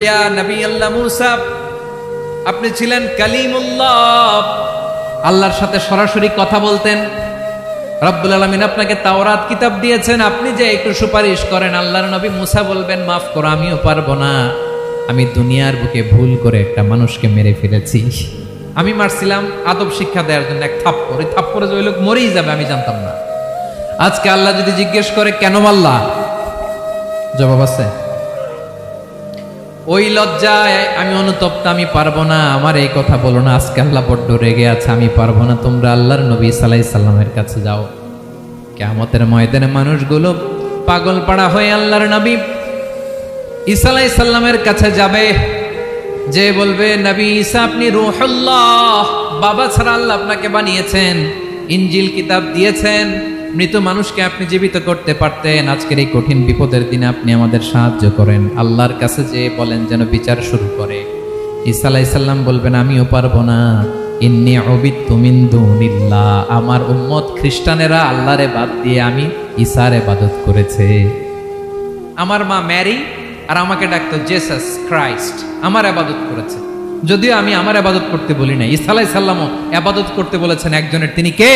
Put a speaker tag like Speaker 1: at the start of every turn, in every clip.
Speaker 1: ইয়া নবী আল্লাহ মূসা, আপনি ছিলেন কালিমুল্লাহ, আল্লাহর সাথে সরাসরি কথা বলতেন। রব্বুল আলামিন আপনাকে তাওরাত কিতাব দিয়েছেন, আপনি যে একটু সুপারিশ করেন আল্লাহর নবী মূসা বলবেন মাফ করো, আমিও পারবো না, আমি দুনিয়ার বুকে ভুল করে একটা মানুষকে মেরে ফেলেছি। আমি মারছিলাম আদব শিক্ষা দেওয়ার জন্য এক থাপ্পড়, এই থাপ্পড়ে যে ওই লোক মরেই যাবে আমি জানতাম না। আজকে আল্লাহ যদি জিজ্ঞেস করে কেন মারলা, জবাব আছে? ওই লজ্জায় আমি অনুতপ্ত, আমি পারবো না, আমার এই কথা বলো না। আজকে আল্লাহ বড্ড রেগে আছে, আমি পারবো না, তোমরা আল্লাহর নবী ঈসা আলাইহিস সালামের কাছে যাও। কিয়ামতের ময়দানে মানুষগুলো পাগল পাড়া হয়ে আল্লাহর নবী ঈসা আলাইহিস সালামের কাছে যাবে, যে বলবে নবী ঈসা আপনি রূহুল্লাহ, বাবা ছাড়া আল্লাহ আপনাকে বানিয়েছেন, ইনজিল কিতাব দিয়েছেন, মৃত মানুষকে আপনি জীবিত করতে পারতেন, আজকের এই কঠিন বিপদের দিনে আপনি আমাদের সাহায্য করেন। আল্লাহর কাছে যে বলেন যেন বিচার শুরু করে। ঈসা আলাইহিস সালাম বলবেন আমিও পারবো না, ইন্নী উবিদতু মিন দুনিল্লাহ, আমার উম্মত খ্রিস্টানেরা আল্লাহরে বাদ দিয়ে আমি ঈসার ইবাদত করেছে। আমার মা ম্যারি আর আমাকে ডাকতো জেসাস ক্রাইস্ট, আমার ইবাদত করেছে, যদিও আমি আমার ইবাদত করতে বলি না। ঈসা আলাইহিস সালামও ইবাদত করতে বলেছেন একজনের, তিনি কে?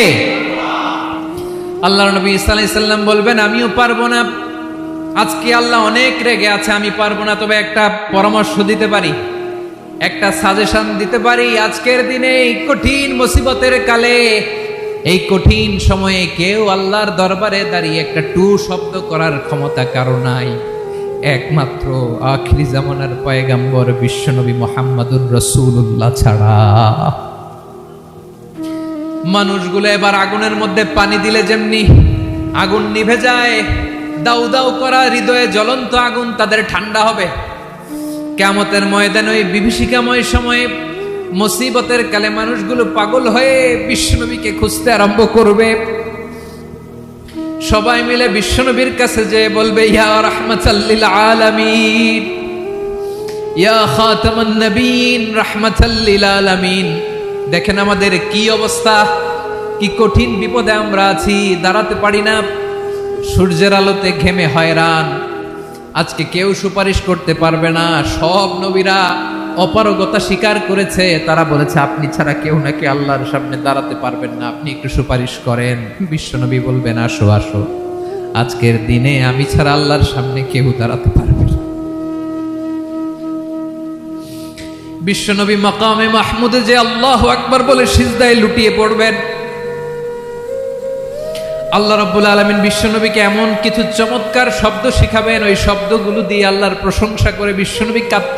Speaker 1: আল্লাহর নবী ঈসা আলাইহিস সালাম বলবেন আমিও পারবো না, আজকে আল্লাহ অনেক রেগে আছে, আমি পারবো না, তবে একটা পরামর্শ দিতে পারি, একটা সাজেশন দিতে পারি। আজকের দিনে এই কঠিন মুসিবতের কালে, এই কঠিন সময়ে কেউ আল্লাহর দরবারে দাঁড়িয়ে একটা টু শব্দ করার ক্ষমতা কারো নাই, একমাত্র আখিরি জামানার পয়গম্বর বিশ্বনবী মুহাম্মদুর রাসূলুল্লাহ ছাড়া। মানুষগুলো এবার আগুনের মধ্যে পানি দিলে যেমনি আগুন নিভে যায়, দাউ দাউ করা হৃদয়ে জ্বলন্ত আগুন তাদের ঠান্ডা হবে। কিয়ামতের ময়দানে ওই বিভীষিকাময় সময়ে মুসিবতের কালে মানুষগুলো পাগল হয়ে বিশ্বনবীকে খুঁজতে আরম্ভ করবে। সবাই মিলে বিশ্বনবীর কাছে যে বলবে ইয়া রাহমাতাল লিল আলামিন, ইয়া খাতামান নবীন, রাহমাতাল লিল আলামিন, দেখেন আমাদের কি অবস্থা, কি কঠিন বিপদে আমরা আছি, দাঁড়াতে পারি না, সূর্যের আলোতে ঘেমে হয়রান, আজকে কেউ সুপারিশ করতে পারবে না। সব নবীরা অপারগতা স্বীকার করেছে, তারা বলেছে আপনি ছাড়া কেউ নাকি আল্লাহর সামনে দাঁড়াতে পারবেন না, আপনি একটু সুপারিশ করেন। বিশ্বনবী বলবেন আসো আসো, আজকের দিনে আমি ছাড়া আল্লাহর সামনে কেউ দাঁড়াতে পারবে না। বিশ্বনবী মাকামে মাহমুদে যে আল্লাহু আকবার বলে সিজদায় লুটিয়ে পড়বেন। আল্লাহ রাব্বুল আলামিন বিশ্বনবীকে এমন কিছু চমৎকার শব্দ শিখাবেন, ওই শব্দগুলো দিয়ে আল্লাহর প্রশংসা করে বিশ্বনবী কাঁদতে